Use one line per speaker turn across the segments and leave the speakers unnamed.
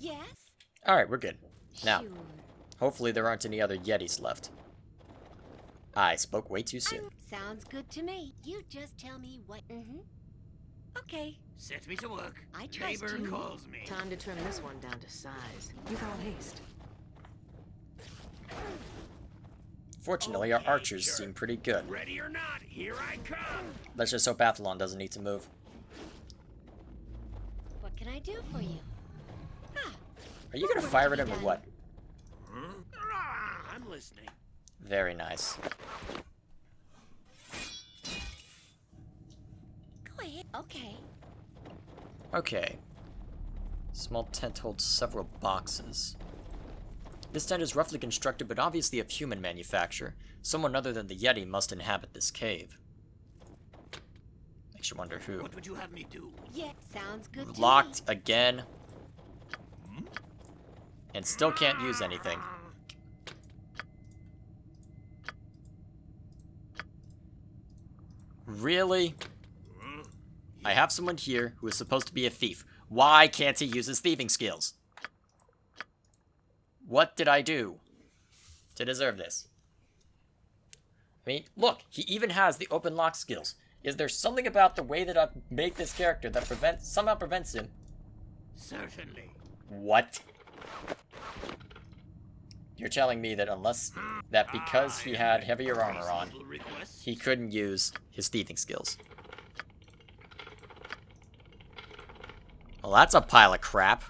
Yes?
Alright, we're good. Now,
Sure.
hopefully there aren't any other Yetis left. I spoke way too soon.
Sounds good to me. You just tell me what. Okay.
Set me to work.
I trust
Neighbor
you.
calls me.
Time to trim this one down to size. With all haste.
Fortunately, our
Okay,
archers
sure.
seem pretty good.
Ready or not, here I come.
Let's just hope Athlon doesn't need to move.
What can I do for you?
Are you gonna fire at him or what?
I'm listening.
Very nice.
Go ahead. Okay.
Okay. Small tent holds several boxes. This tent is roughly constructed, but obviously of human manufacture. Someone other than the Yeti must inhabit this cave. Makes you wonder who.
What would you have me do?
Yeah, sounds good to
Locked
me.
again. And still can't use anything. Really? I have someone here who is supposed to be a thief. Why can't he use his thieving skills? What did I do to deserve this? I mean, look, he even has the open lock skills. Is there something about the way that I make this character that somehow prevents him?
Certainly.
What? You're telling me that because he had heavier armor on, he couldn't use his thieving skills. Well, that's a pile of crap.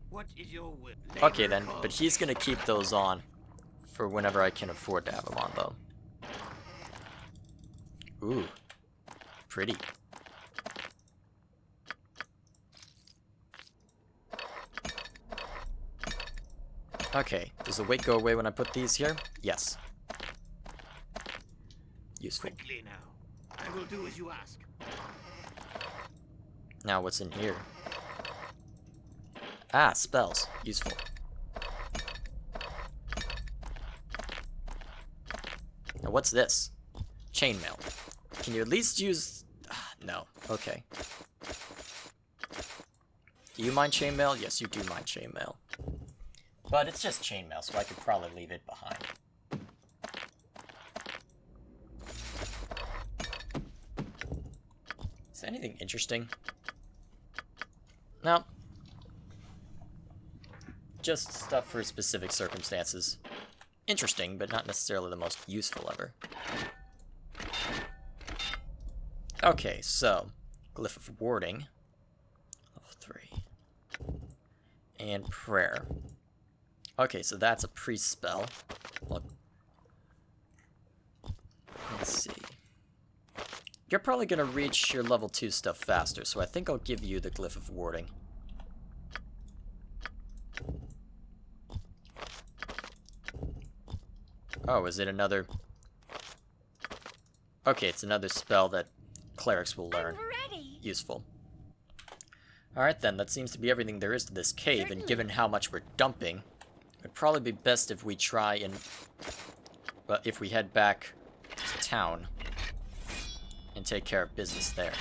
What is your will?
Okay then, but he's gonna keep those on for whenever I can afford to have them on, though. Ooh. Pretty. Okay, does the weight go away when I put these here? Yes. Useful.
Quickly now. I will do as you ask.
Now what's in here? Ah, spells. Useful. Now what's this? Chainmail. Can you at least use... no. Okay. Do you mind chainmail? Yes, you do mind chainmail. But it's just chainmail, so I could probably leave it behind. Is there anything interesting? No. Just stuff for specific circumstances. Interesting, but not necessarily the most useful ever. Okay, so, Glyph of Warding. Level 3. And Prayer. Okay, so that's a priest spell. Look. Let's see. You're probably going to reach your level 2 stuff faster, so I think I'll give you the Glyph of Warding. Oh, is it another... okay, it's another spell that clerics will learn.
I'm ready.
Useful. Alright then, that seems to be everything there is to this cave, and given how much we're dumping, it'd probably be best if we try and... well, if we head back to town and take care of business there.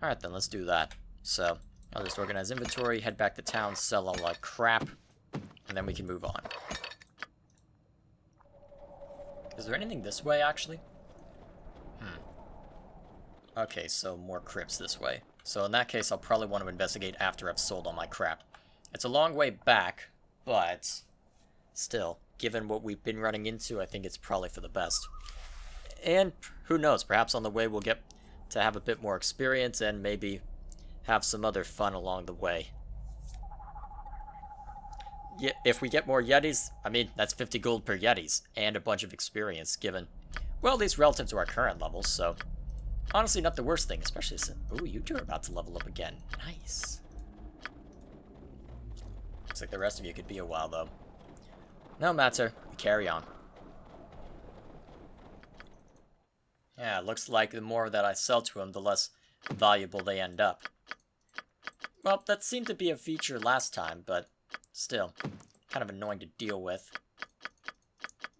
Alright then, let's do that. So, I'll just organize inventory, head back to town, sell all our crap, and then we can move on. Is there anything this way, actually? Okay, so more crypts this way. So in that case, I'll probably want to investigate after I've sold all my crap. It's a long way back, but still, given what we've been running into, I think it's probably for the best. And who knows, perhaps on the way we'll get to have a bit more experience and maybe have some other fun along the way. Yeah, if we get more Yetis, I mean, that's 50 gold per Yetis, and a bunch of experience given, well, at least relative to our current levels, so honestly not the worst thing, especially since, ooh, you two are about to level up again. Nice. Looks like the rest of you could be a while, though. No matter, we carry on. Yeah, it looks like the more that I sell to them, the less valuable they end up. Well, that seemed to be a feature last time, but still, kind of annoying to deal with,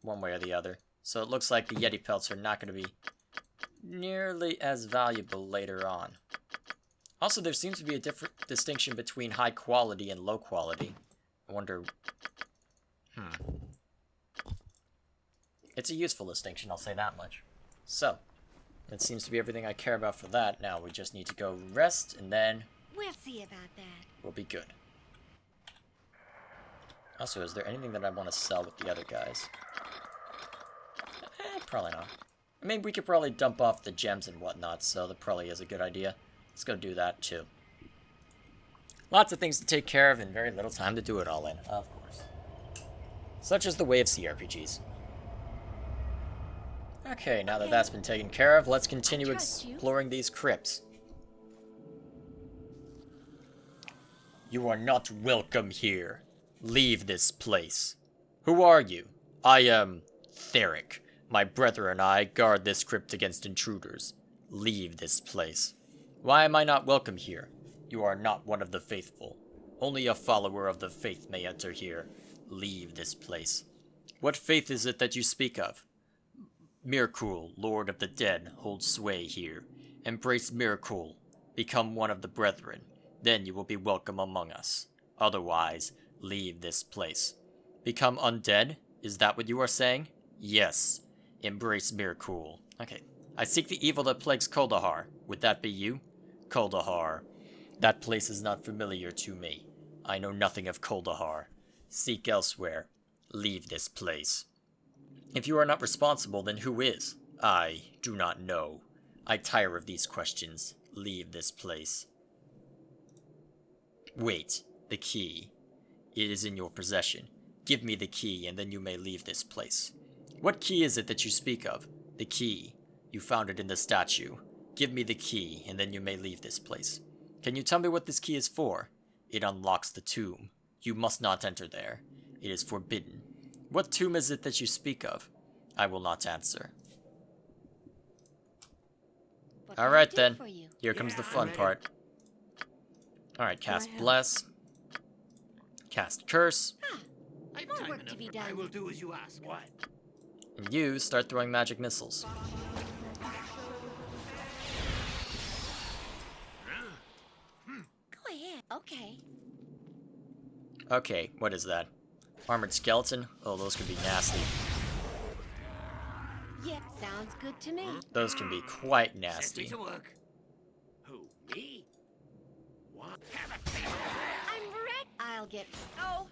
one way or the other. So it looks like the Yeti pelts are not going to be nearly as valuable later on. Also, there seems to be a different distinction between high quality and low quality. I wonder... It's a useful distinction, I'll say that much. So, that seems to be everything I care about for that. Now we just need to go rest, and then
We'll see about that.
we'll be good. Also, is there anything that I want to sell with the other guys? Probably not. I mean, we could probably dump off the gems and whatnot, so that probably is a good idea. Let's go do that, too. Lots of things to take care of and very little time to do it all in, of course. Such is the way of CRPGs. Okay, now that that's been taken care of, let's continue exploring these crypts. You are not welcome here. Leave this place. Who are you? I am Theric. My brother and I guard this crypt against intruders. Leave this place. Why am I not welcome here? You are not one of the faithful. Only a follower of the faith may enter here. Leave this place. What faith is it that you speak of? Mirkul, Lord of the Dead, holds sway here. Embrace Mirkul. Become one of the brethren. Then you will be welcome among us. Otherwise, leave this place. Become undead? Is that what you are saying? Yes. Embrace Mirkul. Okay. I seek the evil that plagues Kuldahar. Would that be you? Kuldahar. That place is not familiar to me. I know nothing of Kuldahar. Seek elsewhere. Leave this place. If you are not responsible, then who is? I do not know. I tire of these questions. Leave this place. Wait. The key. It is in your possession. Give me the key, and then you may leave this place. What key is it that you speak of? The key. You found it in the statue. Give me the key, and then you may leave this place. Can you tell me what this key is for? It unlocks the tomb. You must not enter there. It is forbidden. What tomb is it that you speak of? I will not answer. Alright then. Here comes the fun part. Alright, cast Bless. Cast Curse.
I've
More
time
work to
enough.
be done.
I will do as you ask. What?
And you start throwing magic missiles.
Go ahead. Okay.
Okay, what is that? Armored skeleton? Oh, those can be nasty.
Yep, sounds good to me.
Those can be quite
Set me
nasty.
to work. Who? Me? What?
I'm ready. I'll get. Oh.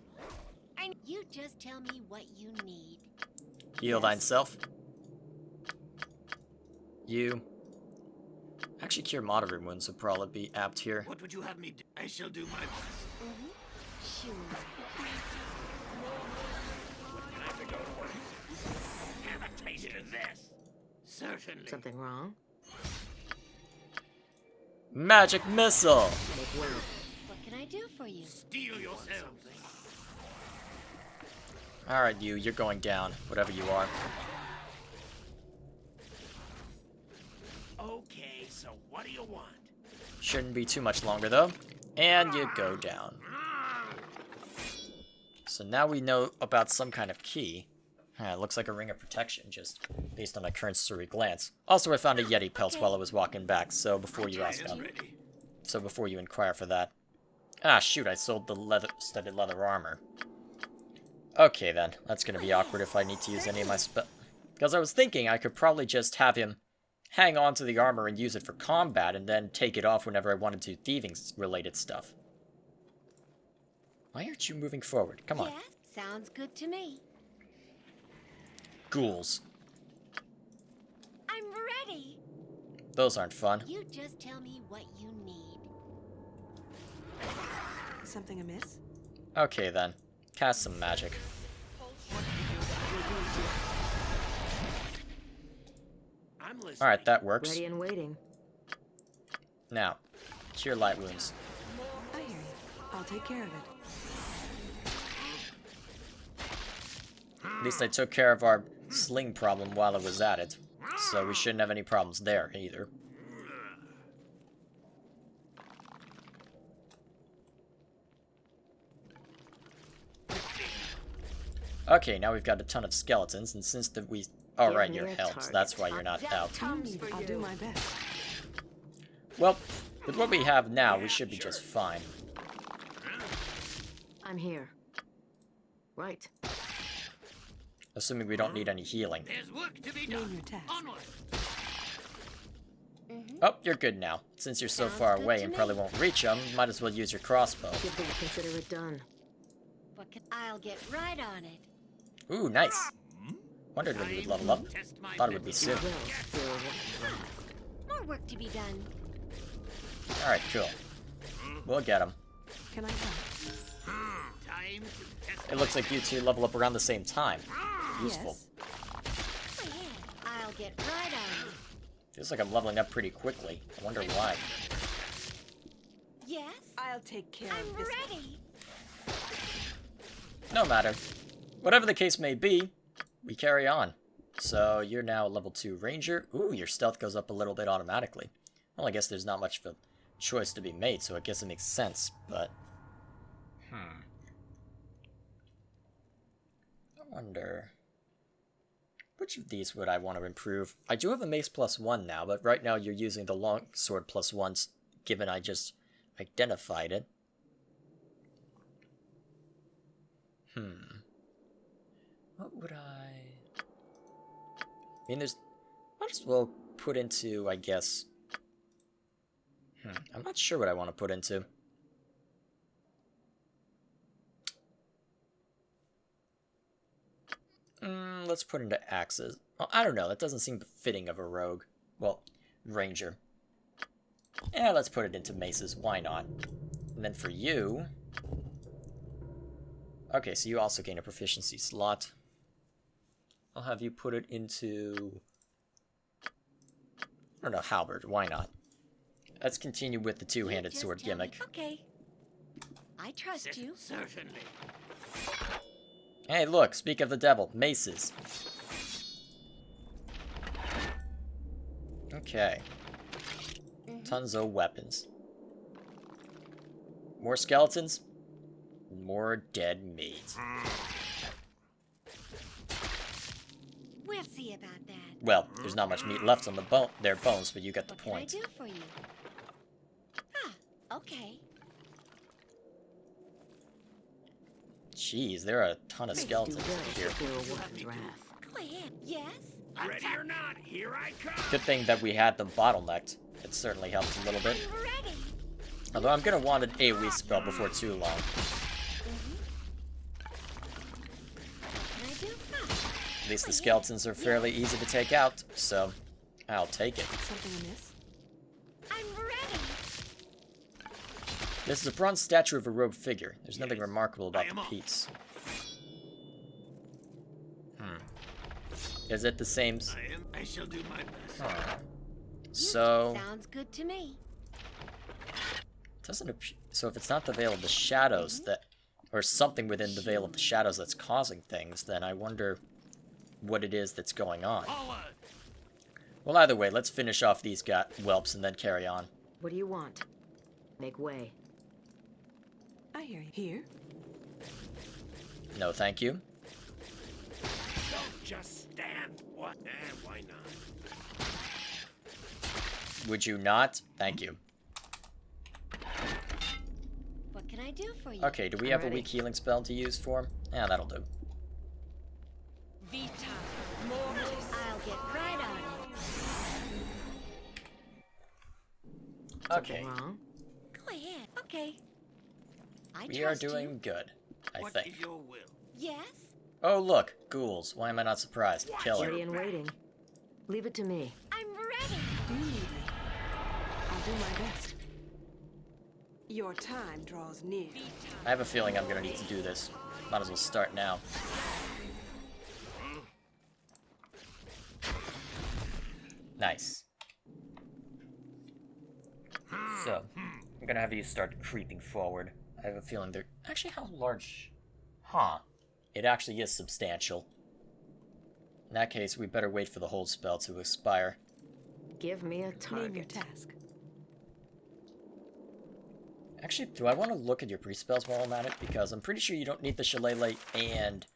You just tell me what you need.
Heal thyself. You. Actually, cure moderate wounds would probably be apt here.
What would you have me do? I shall do my best.
Sure.
Have a taste of this. Certainly.
Something wrong?
Magic missile!
Make way.
What can I do for you?
Steel yourselves.
Alright, you're going down, whatever you are.
Okay, so what do you want?
Shouldn't be too much longer, though. And you go down. So now we know about some kind of key. It looks like a ring of protection, just based on my cursory glance. Also, I found a Yeti pelt while I was walking back, so before you ask that.
Ready.
So before you inquire for that. Ah, shoot, I sold the studded leather armor. Okay, then. That's gonna be awkward if I need to use any of my because I was thinking I could probably just have him hang on to the armor and use it for combat, and then take it off whenever I wanted to do thieving-related stuff. Why aren't you moving forward? Come on.
Yeah, sounds good to me.
Ghouls.
I'm ready.
Those aren't fun.
You just tell me what you need.
Something amiss?
Okay, then. Cast some magic.
I'm listening.
Alright, that works.
Ready and waiting.
Now, cure light wounds.
I hear you. I'll take care of it.
At least I took care of our sling problem while I was at it. So we shouldn't have any problems there, either. Okay, now we've got a ton of skeletons, and since we... Oh, right, you're held, so that's why you're not out.
I'll do my best.
Well, With what we have now, we should be just fine.
I'm here. Right.
Assuming we don't need any healing.
There's work to be
Name
done.
your task.
Onward.
Oh, you're good now. Since you're so
Sounds
far
good
away
to
and
me.
probably won't reach them, might as well use your crossbow.
Give them consider it done.
I'll get right on it.
Ooh, nice. Wondered when you would level up.
Test my
Thought it would be
limits.
soon.
Well, 01.
More work to be done.
Alright, cool. We'll get him.
Can I help?
Time to test
It looks like you two level up around the same time. Useful.
Yes.
Go ahead. I'll get right on it.
Feels like I'm leveling up pretty quickly. I wonder why.
Yes?
I'll take care
I'm
of this.
ready.
No matter. Whatever the case may be, we carry on. So you're now a level 2 ranger. Ooh, your stealth goes up a little bit automatically. Well, I guess there's not much of a choice to be made, so I guess it makes sense, but... I wonder... Which of these would I want to improve? I do have a mace +1 now, but right now you're using the longsword +1, given I just identified it. What would I mean, there's... Might as well put into, I guess... I'm not sure what I want to put into. Let's put into axes. Well, I don't know, that doesn't seem fitting of a rogue. Well, ranger. Yeah, let's put it into maces, why not? And then for you... Okay, so you also gain a proficiency slot. I'll have you put it into... I don't know, halberd, why not? Let's continue with the two-handed
Just
sword
tell me-
gimmick.
Okay. I trust you.
Certainly.
Hey, look, speak of the devil, maces. Okay. Tons of weapons. More skeletons, more dead meat.
We'll see about that.
Well, there's not much meat left on their bones, but you get the
What can I
point.
do for you? Ah, okay.
Jeez, there are a ton of
Makes
skeletons
you
in
well
here.
for 01's wrath.
Go ahead. Yes?
Ready or not, here I come.
Good thing that we had them bottlenecked. It certainly helped a little bit.
I'm ready.
Although I'm gonna want an AoE spell before too long.
What can I do? Ah,
At least the skeletons are fairly easy to take out, so I'll take it.
Something amiss?
I'm ready.
This is a bronze statue of a robed figure. There's nothing
Yes,
remarkable about
I am
the
off.
piece. Is it the same?
I shall do my best.
So
Sounds good to me.
doesn't appear. So if it's not the Veil of the Shadows that, or something within the Veil of the Shadows that's causing things, then I wonder what it is that's going on.
Forward.
Well, either way, let's finish off these whelps and then carry on.
What do you want? Make way.
I hear you. Here?
No, thank you.
Don't just stand. What? Why not?
Would you not? Thank you.
What can I do for you?
Okay, do we
I'm
have a
ready.
weak healing spell to use for him? Yeah, that'll do.
I'll get right on it.
Okay,
Something wrong?
Go ahead. Okay. I
we are
trust you.
doing good, I
What
think.
is your will?
Yes?
Oh, look, ghouls. Why am I not surprised? Kill
Ready
her.
and waiting. Leave it to me.
I'm ready.
Do you need me? I'll do my best. Your time draws near.
I have a feeling I'm gonna need to do this. Might as well start now. Nice. So, I'm gonna have you start creeping forward. I have a feeling they're... Actually, how large... Huh. It actually is substantial. In that case, we better wait for the hold spell to expire.
Give me a
Name your
target.
task.
Actually, do I want to look at your pre-spells while I'm at it? Because I'm pretty sure you don't need the Shillelagh and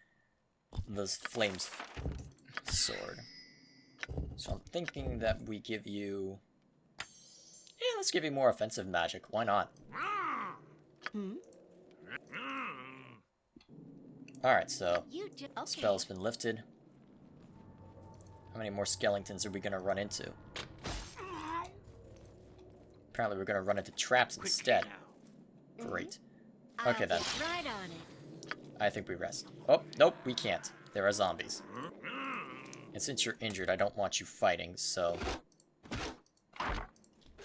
the Flames Sword. So I'm thinking that we give you... Yeah, let's give you more offensive magic. Why not?
Hmm?
Alright, so
You just okay.
spell's been lifted. How many more skeletons are we gonna run into? Apparently we're gonna run into traps instead. Great. Okay then.
I'll get right on it.
I think we rest. Oh, nope, we can't. There are zombies. And since you're injured, I don't want you fighting, so...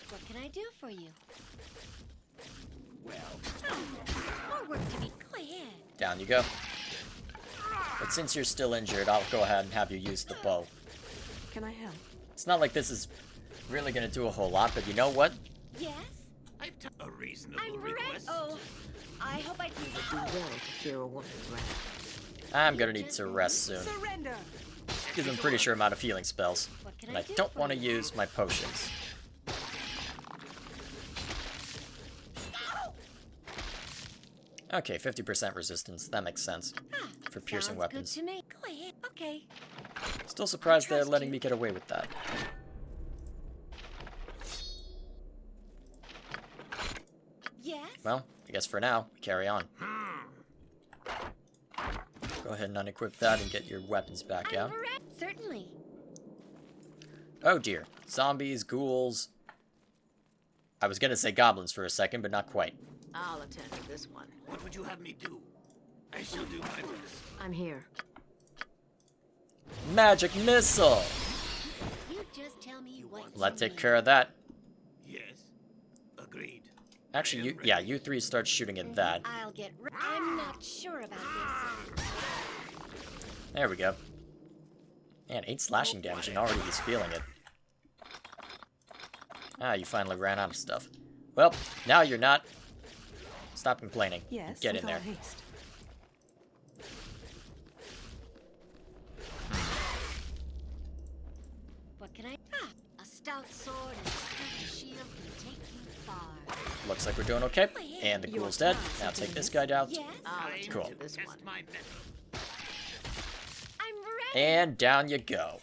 What can I do for you? More work to be. Go ahead.
Down you go. But since you're still injured, I'll go ahead and have you use the bow.
Can I help?
It's not like this is really gonna do a whole lot, but you know what?
Yes.
I've a reasonable
I'm ready.
request.
Oh, I hope I can.
Do well to fear a woman's wrath.
I'm gonna need to rest soon.
Surrender!
Because I'm pretty sure I'm out of healing spells.
What can
And
I
I
do
don't
for
want to
you?
use my potions. Okay, 50% resistance. That makes sense.
Ah,
For piercing
sounds
weapons.
Good to me. Go ahead. Okay.
Still surprised they're
trust
letting
you.
me get away with that.
Yes.
Well, I guess for now, we carry on. Go ahead and unequip that and get your weapons back out.
I'm ready. Certainly.
Oh dear. Zombies, ghouls. I was gonna say goblins for a second, but not quite.
I'll attend to this one.
What would you have me do? I shall do my best.
I'm here.
Magic missile!
You just tell me what you
Let's take
need.
care of that.
Yes. Agreed.
Actually, you three start shooting at that.
I'll get. I'm not sure about this.
There we go. Man, 8 slashing damage and already he's feeling it. Ah, you finally ran out of stuff. Well, now you're not. Stop complaining.
Yes,
Get
with
in there.
all haste.
What can I? Ah, a stout sword and a sturdy shield can take you far.
Looks like we're doing okay. And the ghoul's dead. Now take this guy down.
Yes.
I'll
Time
attend
Cool.
to this
Test
one.
my mettle.
I'm ready.
And down you go.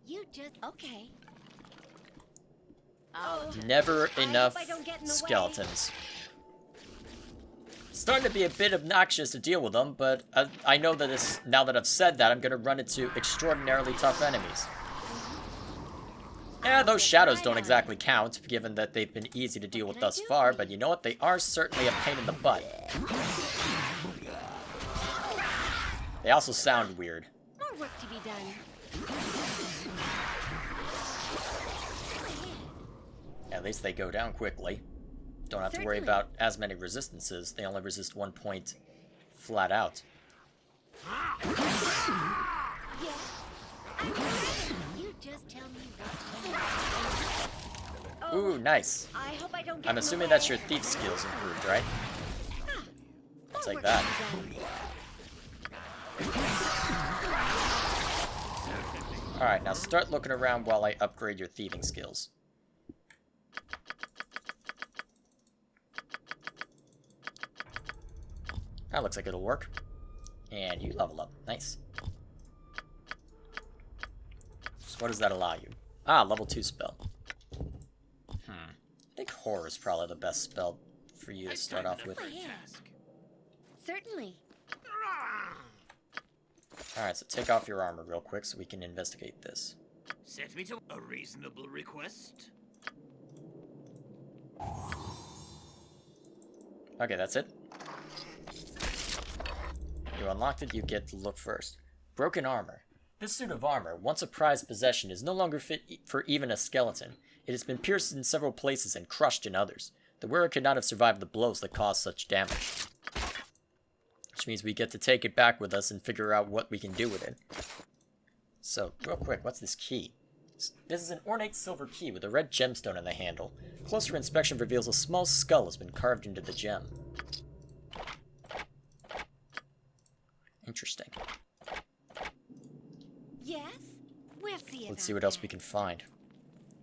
You just okay.
I'll attend.
Never
I
enough
hope I don't get in the way.
skeletons. Starting to be a bit obnoxious to deal with them, but I know that now that I've said that, I'm going to run into extraordinarily tough enemies. Yeah, those shadows don't exactly count, given that they've been easy to deal with thus far, but you know what? They are certainly a pain in the butt. They also sound weird.
More work to be done.
At least they go down quickly. Don't have to worry
Certainly.
about as many resistances. They only resist 1 point flat out.
Yes. I'm ready. You just tell me what you need. Oh,
Ooh, nice.
I hope I don't get
I'm
in the
assuming
way.
that's your thief skills improved, right? I'll
More
take
work
that.
to be done.
Alright, now start looking around while I upgrade your thieving skills. That looks like it'll work. And you level up. Nice. So what does that allow you? Ah, level 2 spell. I think horror is probably the best spell for you to start off with.
Oh, yeah. Certainly.
Alright, so take off your armor real quick so we can investigate this.
Set me to a reasonable request.
Okay, that's it. You unlocked it, you get to look first. Broken armor. This suit of armor, once a prized possession, is no longer fit for even a skeleton. It has been pierced in several places and crushed in others. The wearer could not have survived the blows that caused such damage. Which means we get to take it back with us and figure out what we can do with it. So, real quick, what's this key? This is an ornate silver key with a red gemstone in the handle. Closer inspection reveals a small skull has been carved into the gem. Interesting.
Yes. We'll see.
Let's see what else we can find.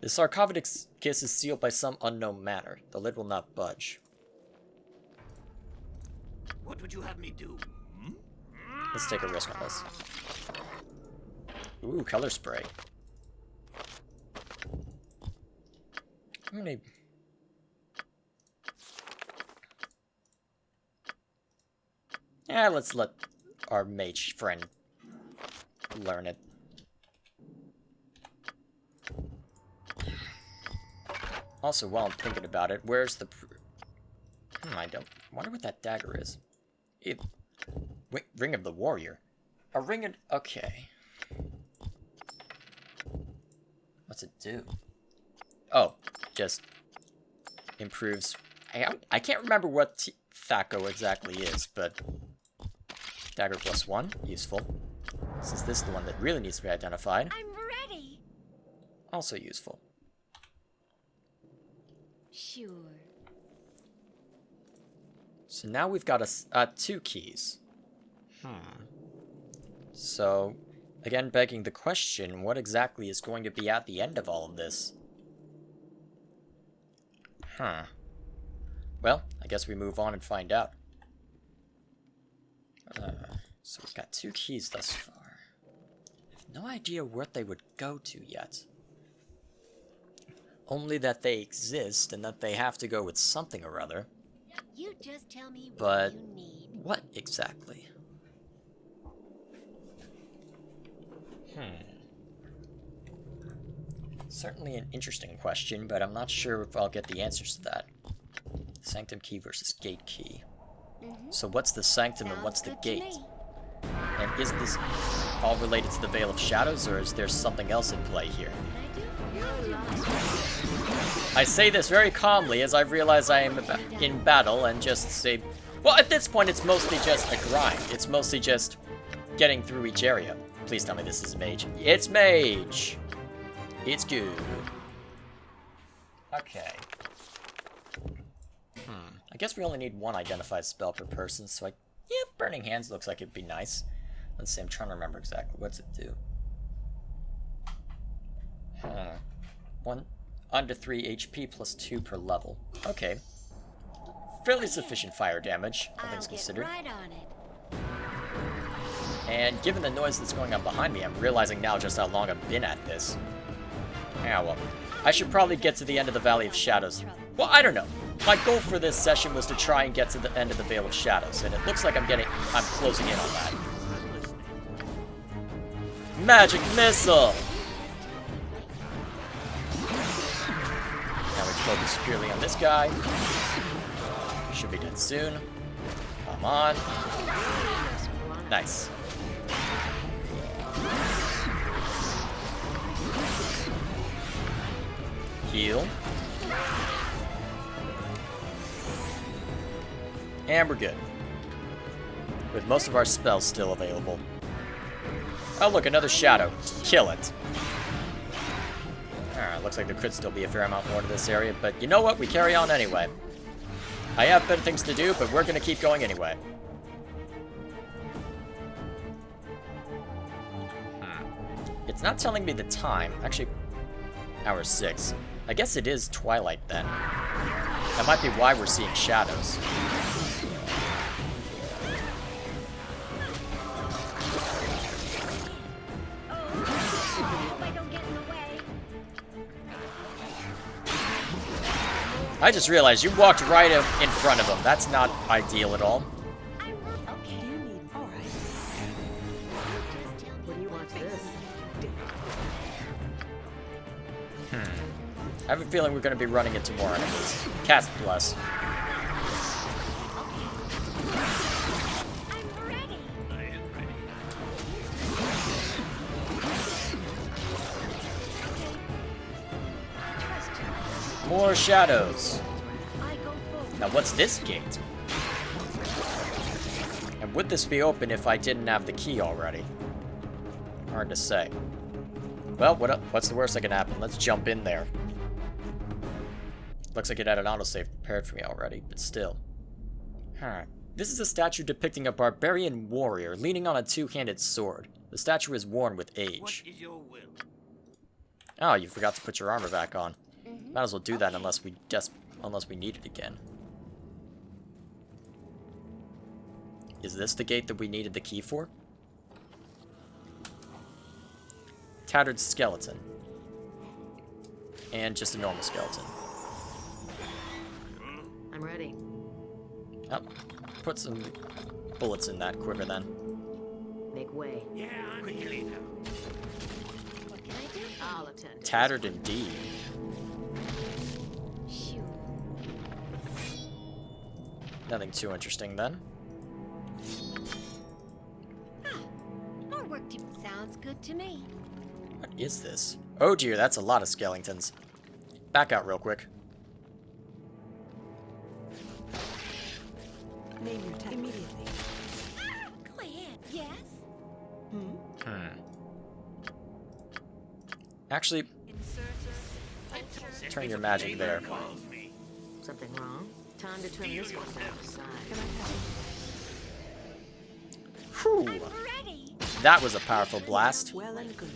The sarcophagus is sealed by some unknown manner. The lid will not budge.
What would you have me do?
Let's take a risk on this. Ooh, color spray. How many... Yeah, let's let our mage friend learn it. Also, while I'm thinking about it, where's the... I don't... wonder what that dagger is. Ring of the Warrior. A ring of... Okay. What's it do? Oh, just improves... I can't remember what Thaco exactly is, but... Dagger +1, useful. Since this is the one that really needs to be identified.
I'm ready.
Also useful.
Sure.
So now we've got 2 keys. So, again, begging the question, what exactly is going to be at the end of all of this? Well, I guess we move on and find out. So we've got 2 keys thus far. I have no idea what they would go to yet. Only that they exist and that they have to go with something or other.
You just tell me
But
what you need.
what exactly? Certainly an interesting question, but I'm not sure if I'll get the answers to that. Sanctum key versus gate key. So what's the sanctum and what's the
Sounds good to
gate?
me.
And is this all related to the Veil of Shadows, or is there something else in play here? I say this very calmly as I realize I am in battle and just say... Well, at this point it's mostly just a grind. It's mostly just getting through each area. Please tell me this is mage. It's mage! It's good. Okay. I guess we only need 1 identified spell per person, so yeah, Burning Hands looks like it'd be nice. Let's see, I'm trying to remember exactly. What's it do? 1 under 3 HP plus 2 per level. Okay. Fairly sufficient fire damage, all things considered.
Right on it.
And given the noise that's going on behind me, I'm realizing now just how long I've been at this. Yeah, well, I should probably get to the end of the Valley of Shadows. Well, I don't know. My goal for this session was to try and get to the end of the Veil of Shadows, and it looks like I'm closing in on that. Magic Missile! Now we focus purely on this guy. Should be dead soon. Come on. Nice. Heal. And we're good. With most of our spells still available. Oh look, another shadow. Kill it. Alright, looks like there could still be a fair amount more to this area, but you know what? We carry on anyway. I have better things to do, but we're gonna keep going anyway. It's not telling me the time. Actually, hour 6. I guess it is twilight then. That might be why we're seeing shadows. I just realized you walked right in front of him. That's not ideal at all.
What do you want this?
I have a feeling we're going to be running into more enemies. Cast Bless. More shadows. Now what's this gate? And would this be open if I didn't have the key already? Hard to say. Well, what's the worst that can happen? Let's jump in there. Looks like it had an autosave prepared for me already, but still. This is a statue depicting a barbarian warrior leaning on a two-handed sword. The statue is worn with age.
What is your will?
Oh, you forgot to put your armor back on. Might as well do that unless we need it again. Is this the gate that we needed the key for? Tattered skeleton. And just a normal skeleton.
ready.
Oh, put some bullets in that quiver then.
Make way.
Yeah, I'm quickly now.
What can I do?
I'll attend to
Tattered
this
indeed.
Sure.
Nothing too interesting then.
More work to... Sounds good to me.
What is this? Oh dear, that's a lot of skeletons. Back out real quick.
Name your task immediately.
Go ahead. Yes?
Actually, turn your magic there.
Calls me.
one. Something wrong? Time to turn this one down the side.
Can I help?
Whew.
I'm ready.
That was a powerful blast.
Well and good.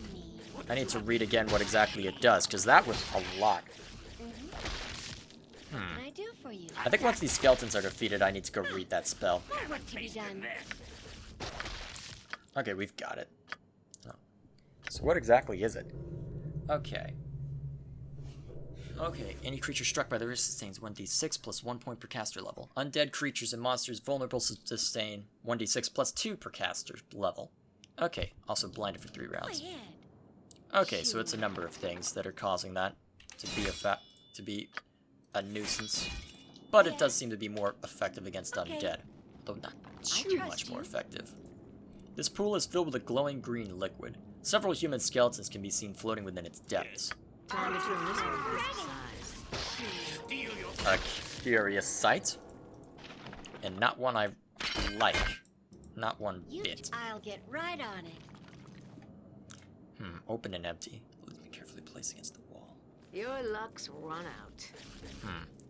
I need to read again what exactly it does, because that was a lot.
What can I do for you?
I think once these skeletons are defeated, I need to go read that spell.
More work to be done.
Okay, we've got it. Oh. So what exactly is it? Okay. Okay, any creature struck by the risk sustains 1d6 plus 1 point per caster level. Undead creatures and monsters vulnerable sustain 1d6 plus 2 per caster level. Okay, also blinded for 3
Go
rounds.
ahead.
Okay, so it's a number of things that are causing that to be a nuisance. But it does seem to be more effective against undead, though not too
trust
much more
you.
effective. This pool is filled with a glowing green liquid. Several human skeletons can be seen floating within its depths.
Time to turn this one down the side.
Steal your
A curious sight, and not one I like. Not one bit.
I'll get right on it.
Open and empty. Be carefully placed against the wall.
Your luck's run out.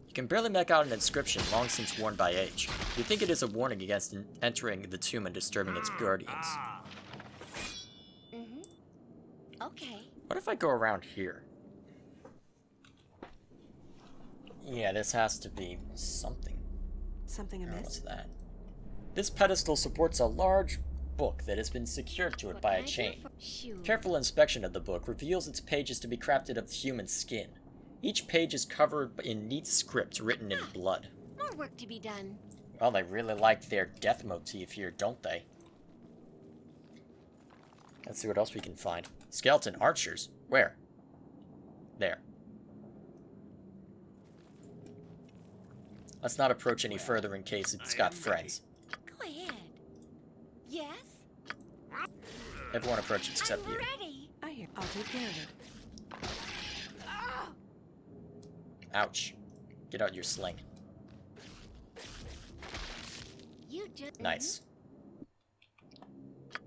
You can barely make out an inscription long since worn by age. You think it is a warning against entering the tomb and disturbing its guardians.
Okay.
What if I go around here? Yeah, this has to be something.
Something
Oh, what's
amiss?
that? This pedestal supports a large book that has been secured to it
What
by
can
a
I do
chain.
for- Sure.
Careful inspection of the book reveals its pages to be crafted of human skin. Each page is covered in neat script written in blood.
More work to be done.
Well, they really like their death motif here, don't they? Let's see what else we can find. Skeleton archers. Where? There. Let's not approach any further in case it's got friends.
Go ahead. Yes?
Everyone approaches except
I'm
you.
ready.
I hear. I'll take care of it.
Oh,
Ouch. Get out your sling.
you just...
Nice.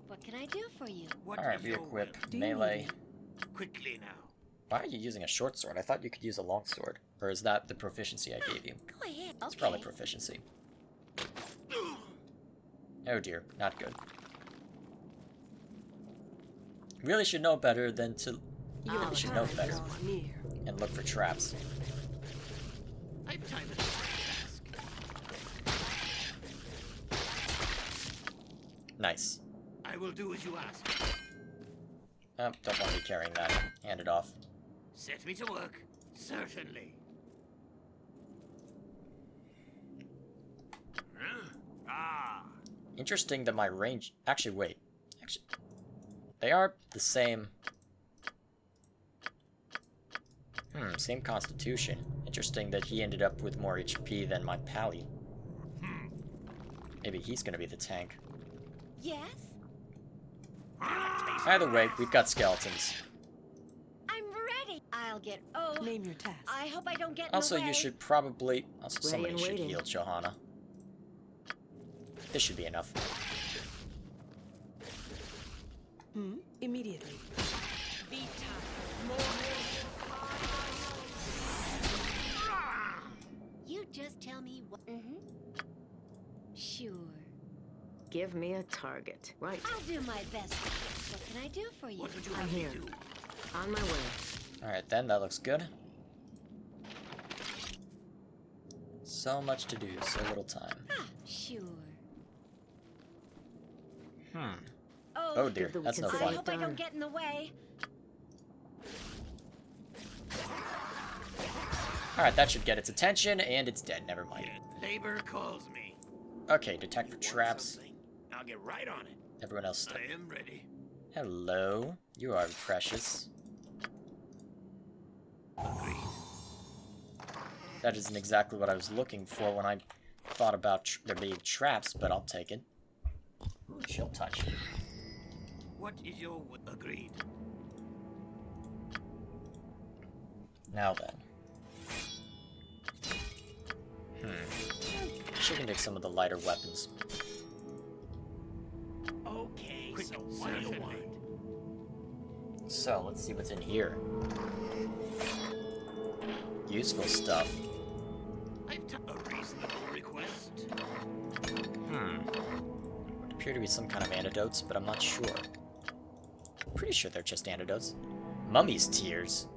What can I do for you?
what
Alright,
is
we
your
equip
Do you
melee.
need
Quickly now.
Why are you using a short sword? I thought you could use a long sword. Or is that the proficiency I gave you?
Go ahead.
It's
Okay.
probably proficiency. Oh dear, not good. Really should know better than to
Your
you should know
time
better.
draws near.
and look for traps.
I've time to task.
Nice.
I will do as you ask.
Oh, don't want to be carrying that. Hand it off.
Set me to work. Certainly. Huh? Ah.
Interesting that my range... Actually, wait. Actually, they are the same... same constitution. Interesting that he ended up with more HP than my pally. Maybe he's gonna be the tank.
Yes?
Either way, we've got skeletons.
I'm ready. I'll get... Oh,
Name your task.
I hope I don't get in
Also,
the way.
you should probably... Also,
Ready
somebody
and
should
waiting.
heal Johanna. This should be enough.
Immediately.
You just tell me what... Sure.
Give me a target. Right.
I'll do my best. What can I do for you?
What would you
I'm
have me
here.
do?
On my way.
Alright then, that looks good. So much to do, so little time.
Ah, sure.
Oh dear,
Give the
that's no
weekend
I
fun.
hope I
done.
don't get in the way.
Alright, that should get its attention, and it's dead. Never mind.
Labor calls me.
Okay, detect for
Want
traps.
something? I'll get right on it.
Everyone else stay.
I am ready.
Hello. You are precious.
Agreed.
That isn't exactly what I was looking for when I thought about there being traps, but I'll take it. Ooh, chill touch.
What is your agreed?
Now then. She can take some of the lighter weapons.
Okay, so what do you want?
So, let's see what's in here. Useful stuff.
I've a reasonable request.
Would appear to be some kind of antidotes, but I'm not sure. Pretty sure they're just antidotes. Mummy's tears.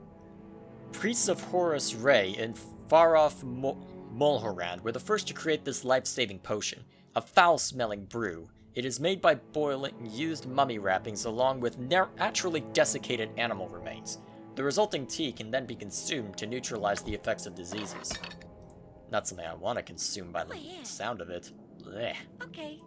Priests of Horus Ray in far-off Mulhorand were the first to create this life-saving potion, a foul-smelling brew. It is made by boiling used mummy wrappings along with naturally desiccated animal remains. The resulting tea can then be consumed to neutralize the effects of diseases. Not something I want to consume by the sound of it. Blech.
Okay.